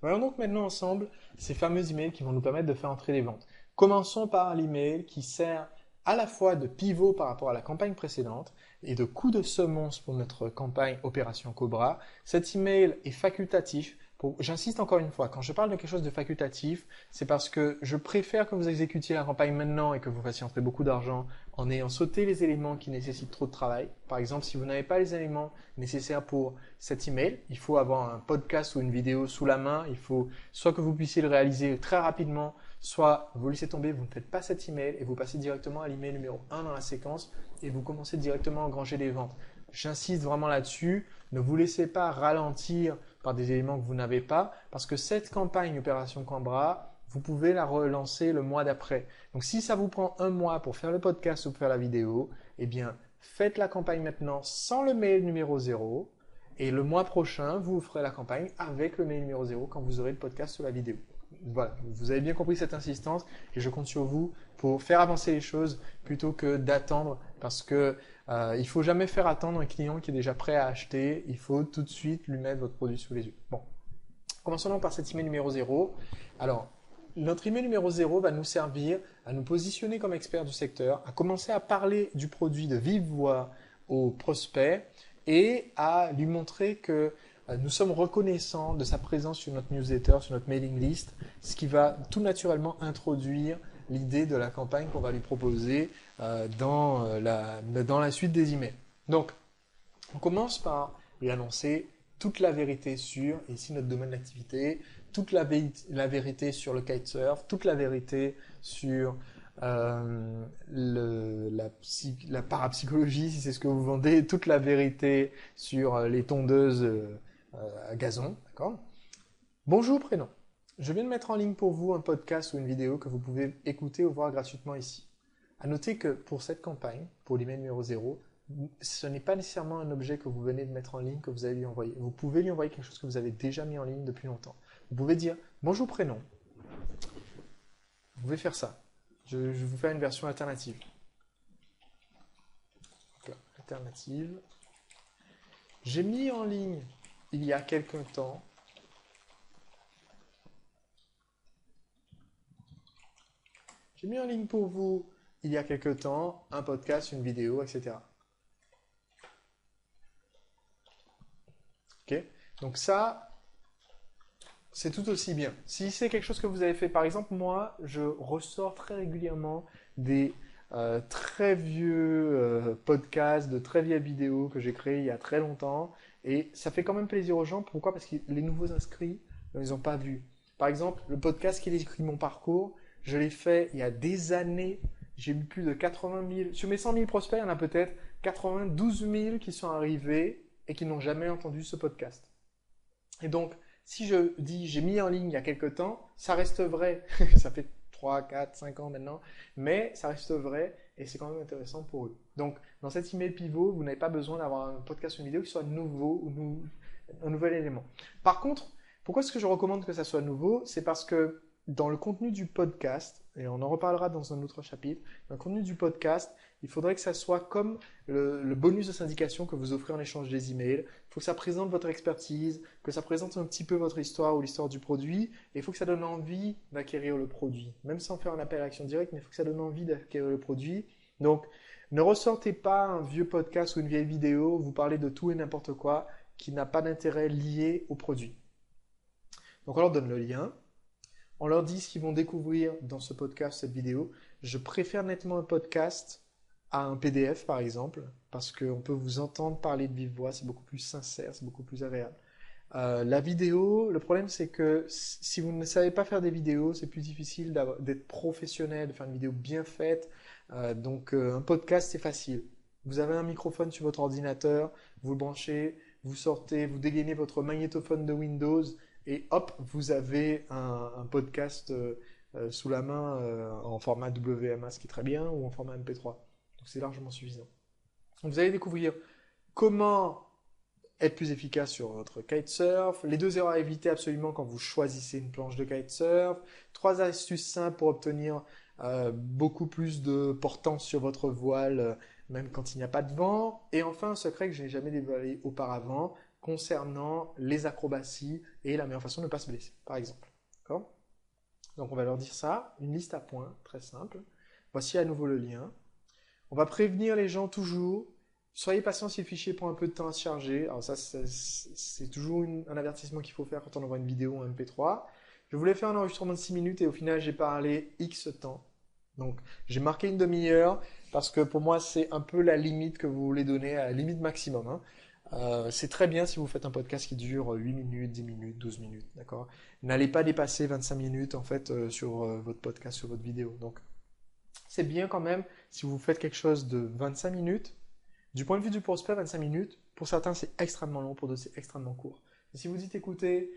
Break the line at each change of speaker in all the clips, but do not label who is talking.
Voyons donc maintenant ensemble ces fameux emails qui vont nous permettre de faire entrer les ventes. Commençons par l'email qui sert à la fois de pivot par rapport à la campagne précédente et de coup de semonce pour notre campagne Opération Cobra. Cet email est facultatif. J'insiste encore une fois, quand je parle de quelque chose de facultatif, c'est parce que je préfère que vous exécutiez la campagne maintenant et que vous fassiez entrer beaucoup d'argent en ayant sauté les éléments qui nécessitent trop de travail. Par exemple, si vous n'avez pas les éléments nécessaires pour cet email, il faut avoir un podcast ou une vidéo sous la main. Il faut soit que vous puissiez le réaliser très rapidement, soit vous laissez tomber, vous ne faites pas cet email et vous passez directement à l'email numéro 1 dans la séquence et vous commencez directement à engranger des ventes. J'insiste vraiment là-dessus. Ne vous laissez pas ralentir par des éléments que vous n'avez pas, parce que cette campagne Opération Cobra, vous pouvez la relancer le mois d'après. Donc si ça vous prend un mois pour faire le podcast ou pour faire la vidéo, eh bien faites la campagne maintenant sans le mail numéro 0, et le mois prochain, vous ferez la campagne avec le mail numéro 0 quand vous aurez le podcast ou la vidéo. Voilà, vous avez bien compris cette insistance et je compte sur vous pour faire avancer les choses plutôt que d'attendre parce que il faut jamais faire attendre un client qui est déjà prêt à acheter. Il faut tout de suite lui mettre votre produit sous les yeux. Bon, commençons donc par cet email numéro 0. Alors, notre email numéro 0 va nous servir à nous positionner comme expert du secteur, à commencer à parler du produit de vive voix aux prospects et à lui montrer que nous sommes reconnaissants de sa présence sur notre newsletter, sur notre mailing list, ce qui va tout naturellement introduire l'idée de la campagne qu'on va lui proposer dans la suite des emails. Donc, on commence par lui annoncer toute la vérité sur, et ici notre domaine d'activité, toute la vérité sur le kitesurf, toute la vérité sur la parapsychologie, si c'est ce que vous vendez, toute la vérité sur les tondeuses à gazon, d'accord? Bonjour prénom. Je viens de mettre en ligne pour vous un podcast ou une vidéo que vous pouvez écouter ou voir gratuitement ici. À noter que pour cette campagne, pour l'email numéro 0, ce n'est pas nécessairement un objet que vous venez de mettre en ligne que vous allez lui envoyer. Vous pouvez lui envoyer quelque chose que vous avez déjà mis en ligne depuis longtemps. Vous pouvez dire bonjour prénom. Vous pouvez faire ça. Je vais vous faire une version alternative. Donc, alternative. J'ai mis en ligne il y a quelque temps J'ai mis en ligne pour vous, il y a quelque temps, un podcast, une vidéo, etc. Ok? Donc ça, c'est tout aussi bien. Si c'est quelque chose que vous avez fait, par exemple, moi, je ressors très régulièrement des très vieux podcasts, de très vieilles vidéos que j'ai créées il y a très longtemps. Et ça fait quand même plaisir aux gens. Pourquoi? Parce que les nouveaux inscrits, ils n'ont pas vu. Par exemple, le podcast qui décrit mon parcours, je l'ai fait il y a des années. J'ai eu plus de 80 000. Sur mes 100 000 prospects, il y en a peut-être 92 000 qui sont arrivés et qui n'ont jamais entendu ce podcast. Et donc, si je dis j'ai mis en ligne il y a quelque temps, ça reste vrai. Ça fait 3, 4, 5 ans maintenant, mais ça reste vrai et c'est quand même intéressant pour eux. Donc, dans cet email pivot, vous n'avez pas besoin d'avoir un podcast ou une vidéo qui soit nouveau ou un nouvel élément. Par contre, pourquoi est-ce que je recommande que ça soit nouveau? C'est parce que dans le contenu du podcast, et on en reparlera dans un autre chapitre, dans le contenu du podcast, il faudrait que ça soit comme le bonus de syndication que vous offrez en échange des emails. Il faut que ça présente votre expertise, que ça présente un petit peu votre histoire ou l'histoire du produit, et il faut que ça donne envie d'acquérir le produit. Même sans faire un appel à l'action directe, mais il faut que ça donne envie d'acquérir le produit. Donc, ne ressortez pas un vieux podcast ou une vieille vidéo, vous parlez de tout et n'importe quoi qui n'a pas d'intérêt lié au produit. Donc, on leur donne le lien. On leur dit ce qu'ils vont découvrir dans ce podcast, cette vidéo. Je préfère nettement un podcast à un PDF, par exemple, parce qu'on peut vous entendre parler de vive voix, c'est beaucoup plus sincère, c'est beaucoup plus agréable. La vidéo, le problème c'est que si vous ne savez pas faire des vidéos, c'est plus difficile d'être professionnel, de faire une vidéo bien faite. Donc un podcast c'est facile. Vous avez un microphone sur votre ordinateur, vous le branchez, vous sortez, vous dégainez votre magnétophone de Windows et hop, vous avez un podcast sous la main en format WMA, ce qui est très bien, ou en format MP3. Donc c'est largement suffisant. Donc, vous allez découvrir comment être plus efficace sur votre kitesurf, les 2 erreurs à éviter absolument quand vous choisissez une planche de kitesurf, 3 astuces simples pour obtenir beaucoup plus de portance sur votre voile, même quand il n'y a pas de vent, et enfin un secret que je n'ai jamais dévoilé auparavant concernant les acrobaties et la meilleure façon de ne pas se blesser, par exemple. D'accord? Donc on va leur dire ça, une liste à points, très simple. Voici à nouveau le lien. On va prévenir les gens toujours. Soyez patient si le fichier prend un peu de temps à se charger. Alors ça, c'est toujours un avertissement qu'il faut faire quand on envoie une vidéo en MP3. Je voulais faire un enregistrement de 6 minutes et au final, j'ai parlé X temps. Donc, j'ai marqué une demi-heure parce que pour moi, c'est un peu la limite que vous voulez donner, à la limite maximum, hein. C'est très bien si vous faites un podcast qui dure 8 minutes, 10 minutes, 12 minutes, d'accord? N'allez pas dépasser 25 minutes en fait sur votre podcast, sur votre vidéo. Donc, c'est bien quand même si vous faites quelque chose de 25 minutes. Du point de vue du prospect, 25 minutes, pour certains c'est extrêmement long, pour d'autres c'est extrêmement court. Et si vous dites, écoutez,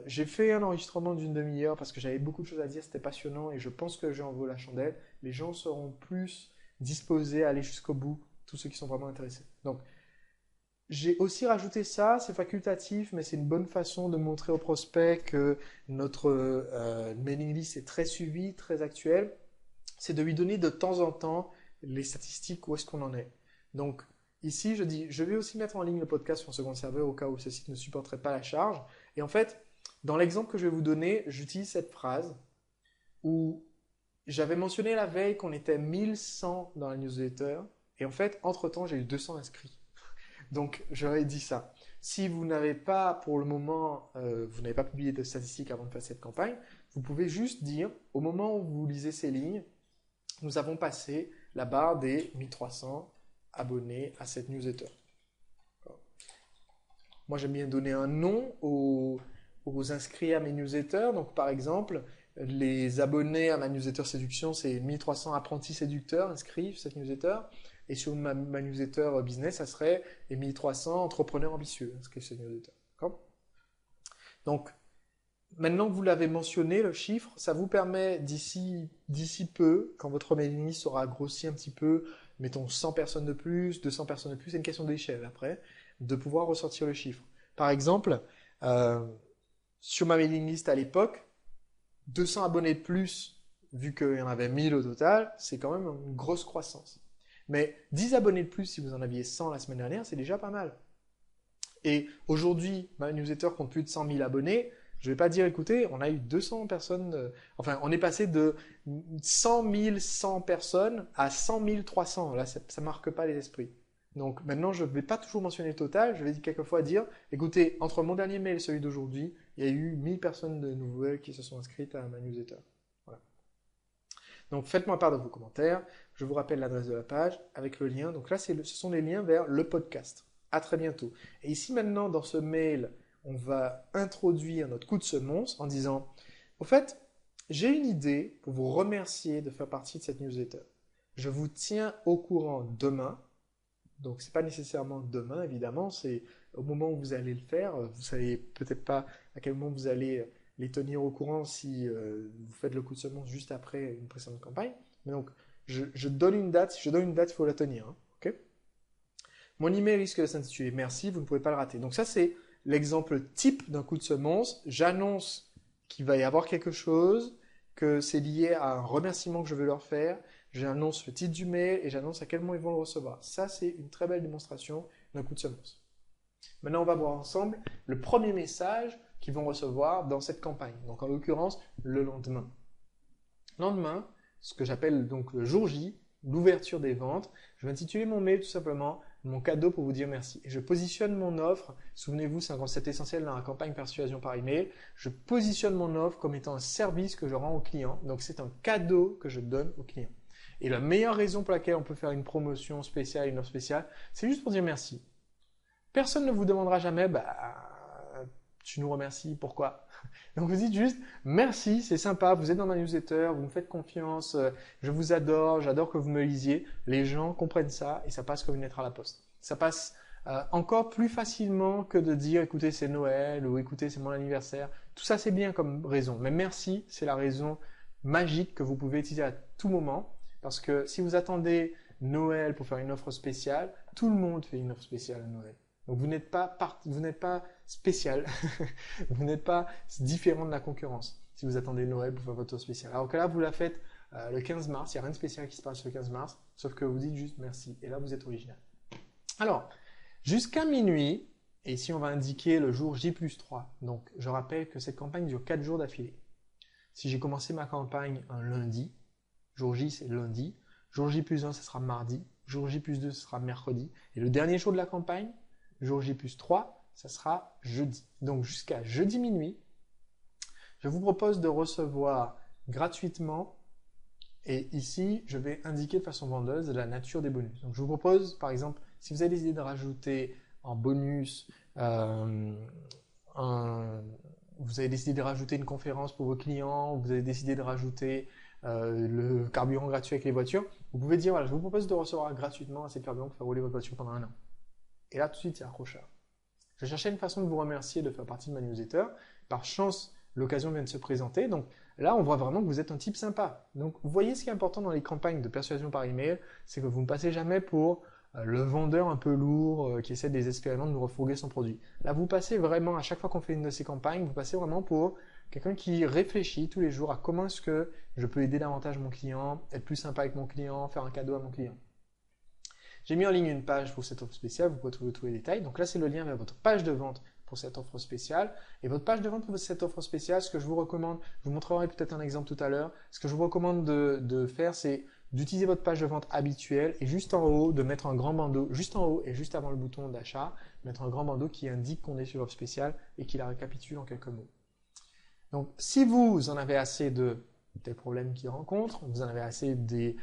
j'ai fait un enregistrement d'une demi-heure parce que j'avais beaucoup de choses à dire, c'était passionnant et je pense que j'en vaut la chandelle, les gens seront plus disposés à aller jusqu'au bout, tous ceux qui sont vraiment intéressés. Donc, j'ai aussi rajouté ça, c'est facultatif, mais c'est une bonne façon de montrer aux prospects que notre mailing list est très suivi, très actuel. C'est de lui donner de temps en temps les statistiques, où est-ce qu'on en est. Donc, ici, je dis, je vais aussi mettre en ligne le podcast sur un second serveur au cas où ce site ne supporterait pas la charge. Et en fait, dans l'exemple que je vais vous donner, j'utilise cette phrase où j'avais mentionné la veille qu'on était 1100 dans la newsletter. Et en fait, entre-temps, j'ai eu 200 inscrits. Donc, j'aurais dit ça. Si vous n'avez pas, pour le moment, vous n'avez pas publié de statistiques avant de faire cette campagne, vous pouvez juste dire, au moment où vous lisez ces lignes, nous avons passé la barre des 1300 abonnés à cette newsletter. Moi, j'aime bien donner un nom aux inscrits à mes newsletters. Donc, par exemple, les abonnés à ma newsletter séduction, c'est 1300 apprentis séducteurs inscrits sur cette newsletter. Et sur ma newsletter business, ça serait les 1300 entrepreneurs ambitieux inscrits sur cette newsletter. Donc, maintenant que vous l'avez mentionné, le chiffre, ça vous permet d'ici peu, quand votre mailing list aura grossi un petit peu, mettons 100 personnes de plus, 200 personnes de plus, c'est une question d'échelle après, de pouvoir ressortir le chiffre. Par exemple, sur ma mailing list à l'époque, 200 abonnés de plus, vu qu'il y en avait 1000 au total, c'est quand même une grosse croissance. Mais 10 abonnés de plus, si vous en aviez 100 la semaine dernière, c'est déjà pas mal. Et aujourd'hui, ma newsletter compte plus de 100 000 abonnés. Je ne vais pas dire, écoutez, on a eu 200 personnes, enfin, on est passé de 100 100 personnes à 100 300. Là, ça ne marque pas les esprits. Donc maintenant, je ne vais pas toujours mentionner le total. Je vais quelquefois dire, écoutez, entre mon dernier mail et celui d'aujourd'hui, il y a eu 1000 personnes de nouvelles qui se sont inscrites à ma newsletter. Voilà. Donc faites-moi part de vos commentaires. Je vous rappelle l'adresse de la page avec le lien. Donc là, ce sont les liens vers le podcast. À très bientôt. Et ici maintenant, dans ce mail, on va introduire notre coup de semonce en disant, au fait, j'ai une idée pour vous remercier de faire partie de cette newsletter. Je vous tiens au courant demain. Donc, ce n'est pas nécessairement demain, évidemment, c'est au moment où vous allez le faire. Vous ne savez peut-être pas à quel moment vous allez les tenir au courant si vous faites le coup de semonce juste après une précédente campagne. Mais donc, je donne une date. Si je donne une date, il faut la tenir. Hein, okay. Mon email risque de s'intituler « Merci », vous ne pouvez pas le rater. Donc ça, c'est l'exemple type d'un coup de semonce. J'annonce qu'il va y avoir quelque chose, que c'est lié à un remerciement que je veux leur faire. J'annonce le titre du mail et j'annonce à quel moment ils vont le recevoir. Ça, c'est une très belle démonstration d'un coup de semonce. Maintenant, on va voir ensemble le premier message qu'ils vont recevoir dans cette campagne. Donc, en l'occurrence, le lendemain. Le lendemain, ce que j'appelle donc le jour J, l'ouverture des ventes, je vais intituler mon mail tout simplement mon cadeau pour vous dire merci. Et je positionne mon offre, souvenez-vous, c'est un concept essentiel dans la campagne persuasion par email, je positionne mon offre comme étant un service que je rends au client. Donc, c'est un cadeau que je donne au client. Et la meilleure raison pour laquelle on peut faire une promotion spéciale, une offre spéciale, c'est juste pour dire merci. Personne ne vous demandera jamais, tu nous remercies, pourquoi? Donc vous dites juste, merci, c'est sympa, vous êtes dans ma newsletter, vous me faites confiance, je vous adore, j'adore que vous me lisiez. Les gens comprennent ça et ça passe comme une lettre à la poste. Ça passe encore plus facilement que de dire, écoutez, c'est Noël ou écoutez, c'est mon anniversaire. Tout ça, c'est bien comme raison. Mais merci, c'est la raison magique que vous pouvez utiliser à tout moment. Parce que si vous attendez Noël pour faire une offre spéciale, tout le monde fait une offre spéciale à Noël. Donc vous n'êtes pas spécial, vous n'êtes pas différent de la concurrence si vous attendez Noël pour faire votre offre spéciale. Alors que là, vous la faites le 15 mars, il n'y a rien de spécial qui se passe le 15 mars, sauf que vous dites juste merci. Et là, vous êtes original. Alors, jusqu'à minuit, Et ici, on va indiquer le jour J+3. Donc, je rappelle que cette campagne dure 4 jours d'affilée. Si j'ai commencé ma campagne un lundi, jour J, c'est lundi. Jour J+1, ce sera mardi. Jour J+2, ce sera mercredi. Et le dernier jour de la campagne, jour J+3, ça sera jeudi. Donc, jusqu'à jeudi minuit, je vous propose de recevoir gratuitement, et ici, je vais indiquer de façon vendeuse la nature des bonus. Donc, je vous propose, par exemple, si vous avez décidé de rajouter en bonus, vous avez décidé de rajouter une conférence pour vos clients, vous avez décidé de rajouter le carburant gratuit avec les voitures, vous pouvez dire, voilà, je vous propose de recevoir gratuitement assez de carburant pour faire rouler votre voiture pendant un an. Et là, tout de suite, c'est accrocheur. Je cherchais une façon de vous remercier de faire partie de ma newsletter. Par chance, l'occasion vient de se présenter. Donc là, on voit vraiment que vous êtes un type sympa. Donc vous voyez ce qui est important dans les campagnes de persuasion par email, c'est que vous ne passez jamais pour le vendeur un peu lourd qui essaie désespérément de nous refourguer son produit. Là, vous passez vraiment, à chaque fois qu'on fait une de ces campagnes, vous passez vraiment pour quelqu'un qui réfléchit tous les jours à comment est-ce que je peux aider davantage mon client, être plus sympa avec mon client, faire un cadeau à mon client. J'ai mis en ligne une page pour cette offre spéciale, vous pouvez trouver tous les détails. Donc là, c'est le lien vers votre page de vente pour cette offre spéciale. Et votre page de vente pour cette offre spéciale, ce que je vous recommande, je vous montrerai peut-être un exemple tout à l'heure, ce que je vous recommande de faire, c'est d'utiliser votre page de vente habituelle et juste en haut, de mettre un grand bandeau, juste en haut et juste avant le bouton d'achat, mettre un grand bandeau qui indique qu'on est sur l'offre spéciale et qui la récapitule en quelques mots. Donc, si vous en avez assez de tel problème qu'ils rencontrent, vous en avez assez des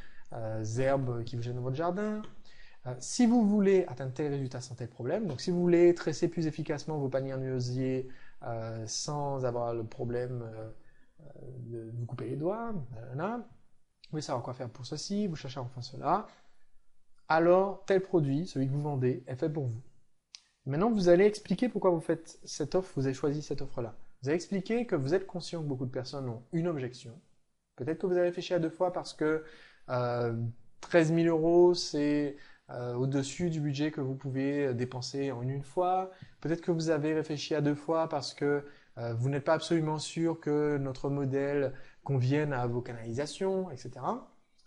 herbes qui vous gênent dans votre jardin, si vous voulez atteindre tel résultat sans tel problème, donc si vous voulez tresser plus efficacement vos paniers en osier sans avoir le problème de vous couper les doigts, vous voulez savoir quoi faire pour ceci, vous cherchez enfin cela, alors tel produit, celui que vous vendez, est fait pour vous. Maintenant, vous allez expliquer pourquoi vous faites cette offre, vous avez choisi cette offre-là. Vous allez expliquer que vous êtes conscient que beaucoup de personnes ont une objection. Peut-être que vous avez réfléchi à 2 fois parce que 13 000 euros, c'est au-dessus du budget que vous pouvez dépenser en une fois. Peut-être que vous avez réfléchi à 2 fois parce que vous n'êtes pas absolument sûr que notre modèle convienne à vos canalisations, etc.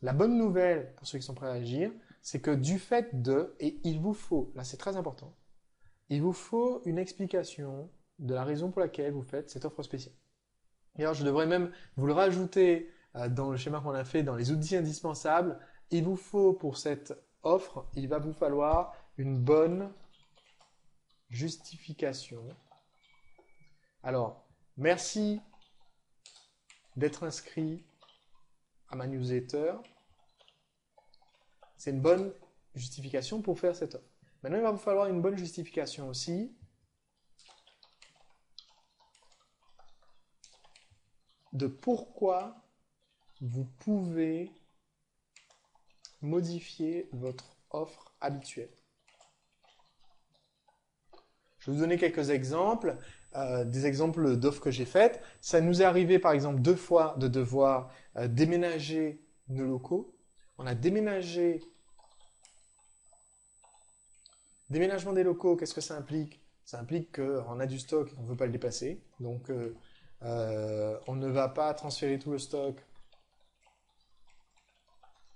La bonne nouvelle, pour ceux qui sont prêts à agir, c'est que du fait de, et il vous faut, là c'est très important, il vous faut une explication de la raison pour laquelle vous faites cette offre spéciale. Et alors je devrais même vous le rajouter dans le schéma qu'on a fait, dans les outils indispensables. Il vous faut pour cette offre, il va vous falloir une bonne justification. Alors, merci d'être inscrit à ma newsletter. C'est une bonne justification pour faire cette offre. Maintenant, il va vous falloir une bonne justification aussi de pourquoi vous pouvez modifier votre offre habituelle. Je vais vous donner quelques exemples, des exemples d'offres que j'ai faites. Ça nous est arrivé par exemple 2 fois de devoir déménager nos locaux. On a déménagé. Déménagement des locaux, qu'est-ce que ça implique? Ça implique qu'on a du stock et qu'on ne veut pas le dépasser. Donc on ne va pas transférer tout le stock.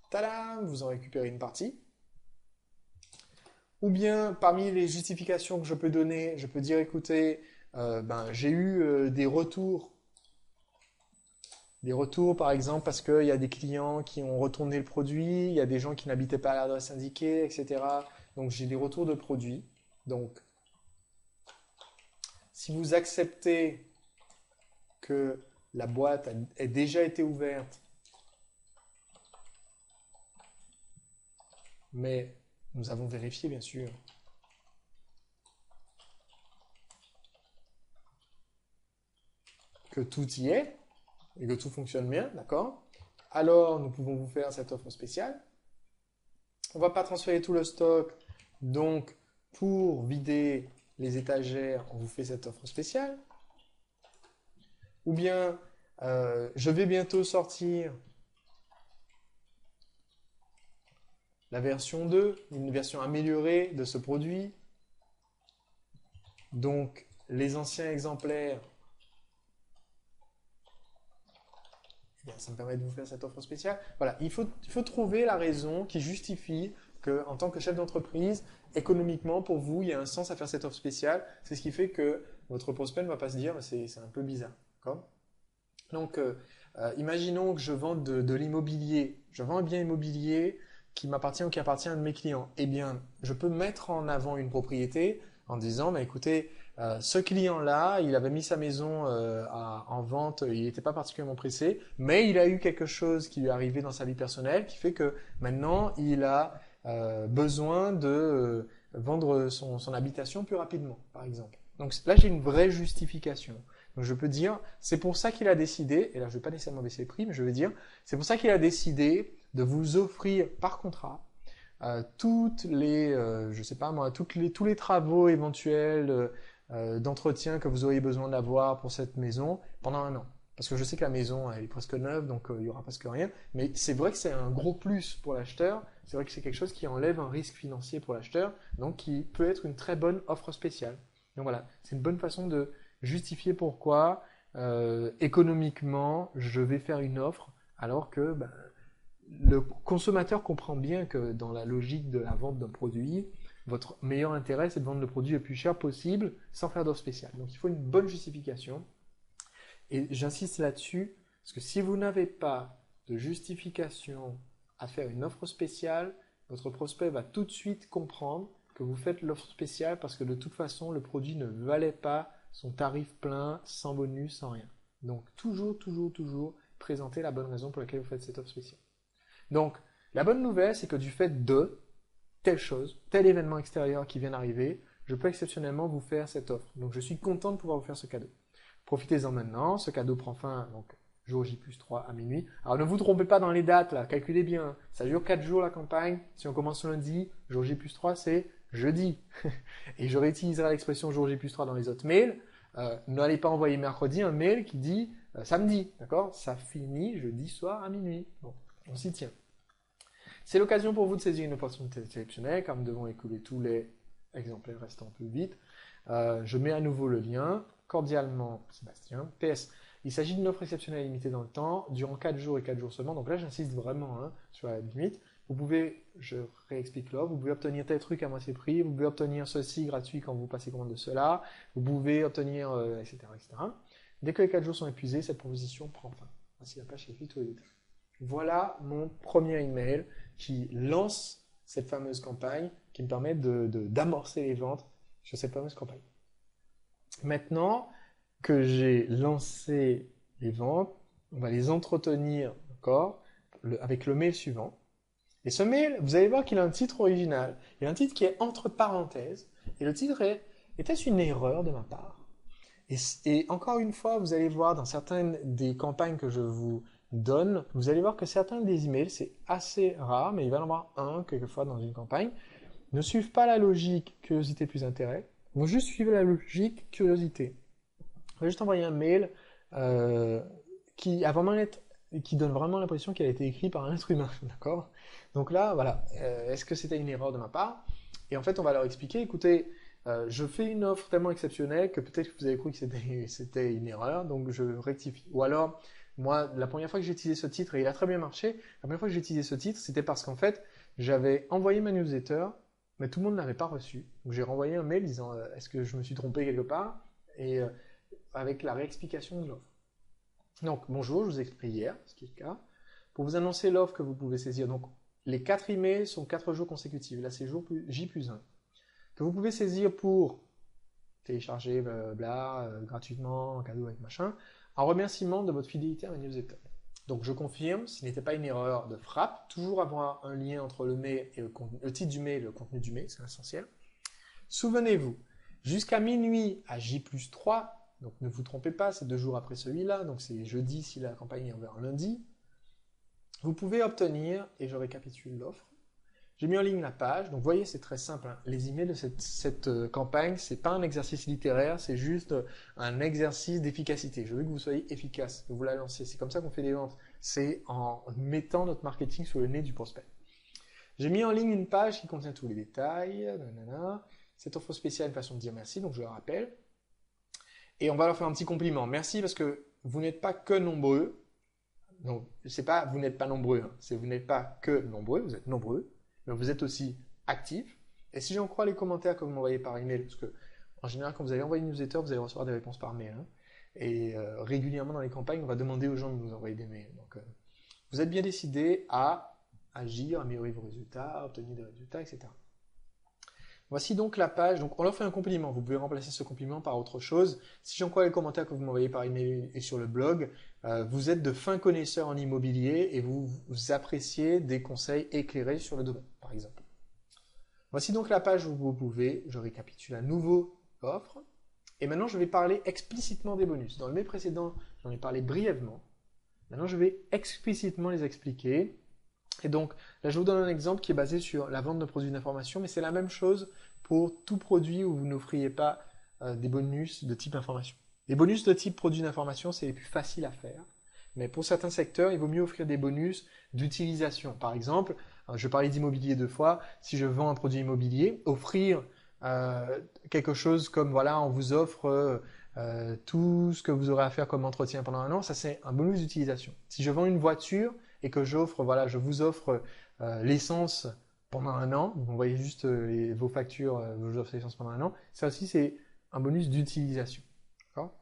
Tadam, vous en récupérez une partie. Ou bien, parmi les justifications que je peux donner, je peux dire, écoutez, j'ai eu des retours. Des retours, par exemple, parce qu'il y a des clients qui ont retourné le produit, il y a des gens qui n'habitaient pas à l'adresse indiquée, etc. Donc, j'ai des retours de produits. Donc, si vous acceptez que la boîte ait déjà été ouverte, mais nous avons vérifié, bien sûr, que tout y est et que tout fonctionne bien, d'accord? Alors, nous pouvons vous faire cette offre spéciale. On ne va pas transférer tout le stock, donc pour vider les étagères, on vous fait cette offre spéciale. Ou bien, je vais bientôt sortir la version 2, une version améliorée de ce produit. Donc, les anciens exemplaires, eh bien, ça me permet de vous faire cette offre spéciale. Voilà, il faut trouver la raison qui justifie qu'en tant que chef d'entreprise, économiquement, pour vous, il y a un sens à faire cette offre spéciale. C'est ce qui fait que votre prospect ne va pas se dire, c'est un peu bizarre. D'accord? Donc, imaginons que je vends de l'immobilier. Je vends un bien immobilier qui m'appartient ou qui appartient à un de mes clients. Eh bien, je peux mettre en avant une propriété en disant, bah, écoutez, ce client-là, il avait mis sa maison en vente, il n'était pas particulièrement pressé, mais il a eu quelque chose qui lui est arrivé dans sa vie personnelle qui fait que maintenant, il a besoin de vendre son habitation plus rapidement, par exemple. Donc là, j'ai une vraie justification. Donc je peux dire, c'est pour ça qu'il a décidé, et là je ne vais pas nécessairement baisser le prix, mais je vais dire, c'est pour ça qu'il a décidé de vous offrir par contrat toutes les, je sais pas moi, tous les travaux éventuels d'entretien que vous auriez besoin d'avoir pour cette maison pendant un an. Parce que je sais que la maison, elle est presque neuve, donc il y aura presque rien. Mais c'est vrai que c'est un gros plus pour l'acheteur. C'est vrai que c'est quelque chose qui enlève un risque financier pour l'acheteur, donc qui peut être une très bonne offre spéciale. Donc voilà, c'est une bonne façon de justifier pourquoi économiquement je vais faire une offre alors que ben, le consommateur comprend bien que dans la logique de la vente d'un produit, votre meilleur intérêt c'est de vendre le produit le plus cher possible sans faire d'offre spéciale. Donc il faut une bonne justification et j'insiste là-dessus parce que si vous n'avez pas de justification à faire une offre spéciale, votre prospect va tout de suite comprendre que vous faites l'offre spéciale parce que de toute façon le produit ne valait pas son tarif plein, sans bonus, sans rien. Donc toujours présenter la bonne raison pour laquelle vous faites cette offre spéciale. Donc la bonne nouvelle, c'est que du fait de telle chose, tel événement extérieur qui vient d'arriver, je peux exceptionnellement vous faire cette offre. Donc je suis content de pouvoir vous faire ce cadeau. Profitez-en maintenant, ce cadeau prend fin donc jour J+3 à minuit. Alors ne vous trompez pas dans les dates là, calculez bien. Ça dure 4 jours la campagne. Si on commence lundi, jour J+3 c'est jeudi. Et je réutiliserai l'expression jour J+3 dans les autres mails. N'allez pas envoyer mercredi un mail qui dit samedi, d'accord? Ça finit jeudi soir à minuit. Bon, on s'y tient. C'est l'occasion pour vous de saisir une opportunité exceptionnelle, car nous devons écouler tous les exemplaires restants plus vite. Je mets à nouveau le lien. Cordialement, Sébastien. PS, il s'agit d'une offre exceptionnelle limitée dans le temps, durant 4 jours et 4 jours seulement. Donc là, j'insiste vraiment sur la limite. Vous pouvez, je réexplique l'offre, vous pouvez obtenir tel truc à moitié prix, vous pouvez obtenir ceci gratuit quand vous passez commande de cela, vous pouvez obtenir, etc., etc. Dès que les 4 jours sont épuisés, cette proposition prend fin. Voici la page qui explique tous les détails. Voilà mon premier email qui lance cette fameuse campagne, qui me permet d'amorcer les ventes sur cette fameuse campagne. Maintenant que j'ai lancé les ventes, on va les entretenir encore avec le mail suivant. Et ce mail, vous allez voir qu'il a un titre original. Il a un titre qui est entre parenthèses. Et le titre est « Était-ce une erreur de ma part ?» Et encore une fois, vous allez voir dans certaines des campagnes que je vous donne, vous allez voir que certains des emails, c'est assez rare, mais il va y en avoir un quelquefois dans une campagne, ne suivent pas la logique curiosité plus intérêt, vont juste suivre la logique curiosité. On va juste envoyer un mail qui donne vraiment l'impression qu'il a été écrit par un être humain, d'accord? Donc là, voilà, est-ce que c'était une erreur de ma part? Et en fait, on va leur expliquer, écoutez, je fais une offre tellement exceptionnelle que peut-être que vous avez cru que c'était une erreur, donc je rectifie. Ou alors, moi, la première fois que j'ai utilisé ce titre, et il a très bien marché, la première fois que j'ai utilisé ce titre, c'était parce qu'en fait, j'avais envoyé ma newsletter, mais tout le monde ne l'avait pas reçu. Donc j'ai renvoyé un mail disant, est-ce que je me suis trompé quelque part? Et avec la réexplication de l'offre. Donc, bonjour, je vous ai expliqué hier, ce qui est le cas. Pour vous annoncer l'offre que vous pouvez saisir, donc les 4 emails sont 4 jours consécutifs. Là, c'est jour J+1. Que vous pouvez saisir pour télécharger gratuitement, en cadeau avec machin, en remerciement de votre fidélité à ma newsletter. Donc je confirme, ce n'était pas une erreur de frappe, toujours avoir un lien entre le mail et le titre du mail et le contenu du mail, c'est essentiel. Souvenez-vous, jusqu'à minuit à J+3, donc ne vous trompez pas, c'est 2 jours après celui-là, donc c'est jeudi si la campagne est envers lundi, vous pouvez obtenir, et je récapitule l'offre, j'ai mis en ligne la page, donc vous voyez c'est très simple, hein. Les emails de cette campagne, c'est pas un exercice littéraire, c'est juste un exercice d'efficacité. Je veux que vous soyez efficace, que vous la lanciez. C'est comme ça qu'on fait des ventes, c'est en mettant notre marketing sous le nez du prospect. J'ai mis en ligne une page qui contient tous les détails, nanana. Cette offre spéciale, une façon de dire merci, donc je le rappelle. Et on va leur faire un petit compliment. Merci parce que vous n'êtes pas que nombreux. Donc, c'est pas vous n'êtes pas nombreux, hein. C'est vous n'êtes pas que nombreux, vous êtes nombreux. mais vous êtes aussi actif. Et si j'en crois les commentaires que vous m'envoyez par email, parce que en général, quand vous allez envoyer une newsletter, vous allez recevoir des réponses par mail. Hein, et régulièrement dans les campagnes, on va demander aux gens de nous envoyer des mails. Donc, vous êtes bien décidé à agir, améliorer vos résultats, obtenir des résultats, etc. Voici donc la page. Donc, on leur fait un compliment. Vous pouvez remplacer ce compliment par autre chose. Si j'en crois les commentaires que vous m'envoyez par email et sur le blog, vous êtes de fins connaisseurs en immobilier et vous appréciez des conseils éclairés sur le domaine, par exemple. Voici donc la page où vous pouvez, je récapitule à nouveau l'offre. Et maintenant, je vais parler explicitement des bonus. Dans le mail précédent, j'en ai parlé brièvement. Maintenant, je vais explicitement les expliquer. Et donc, là, je vous donne un exemple qui est basé sur la vente de produits d'information, mais c'est la même chose pour tout produit où vous n'offriez pas des bonus de type information. Les bonus de type produit d'information, c'est les plus faciles à faire. Mais pour certains secteurs, il vaut mieux offrir des bonus d'utilisation. Par exemple, je parlais d'immobilier 2 fois. Si je vends un produit immobilier, offrir quelque chose comme, voilà, on vous offre tout ce que vous aurez à faire comme entretien pendant 1 an, ça c'est un bonus d'utilisation. Si je vends une voiture et que j'offre, voilà, je vous offre l'essence pendant 1 an, vous voyez juste vos factures, je vous offre l'essence pendant 1 an, ça aussi c'est un bonus d'utilisation. D'accord ?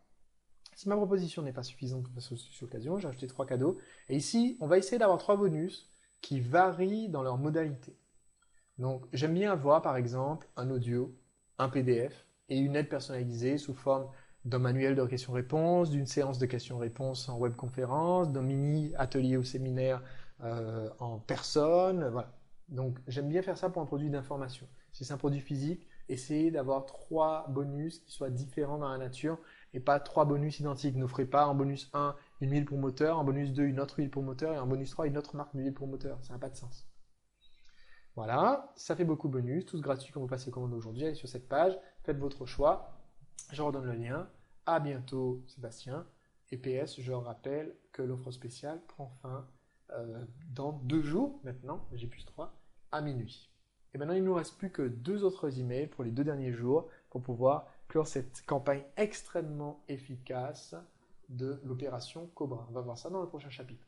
Si ma proposition n'est pas suffisante pour cette occasion, j'ai ajouté 3 cadeaux. Et ici, on va essayer d'avoir 3 bonus qui varient dans leur modalité. Donc, j'aime bien avoir, par exemple, un audio, un PDF et une aide personnalisée sous forme d'un manuel de questions-réponses, d'une séance de questions-réponses en webconférence, d'un mini-atelier ou séminaire en personne. Voilà. Donc, j'aime bien faire ça pour un produit d'information. Si c'est un produit physique, essayez d'avoir 3 bonus qui soient différents dans la nature et pas 3 bonus identiques. N'offrez pas en bonus 1 une huile pour moteur, en bonus 2 une autre huile pour moteur et en bonus 3 une autre marque d'huile pour moteur. Ça n'a pas de sens. Voilà, ça fait beaucoup de bonus, tous gratuits quand vous passez commande aujourd'hui. Allez sur cette page, faites votre choix. Je redonne le lien. À bientôt, Sébastien. Et PS, je rappelle que l'offre spéciale prend fin dans 2 jours maintenant, j'ai plus 3, à minuit. Et maintenant, il ne nous reste plus que 2 autres emails pour les 2 derniers jours pour pouvoir clore cette campagne extrêmement efficace de l'opération Cobra. On va voir ça dans le prochain chapitre.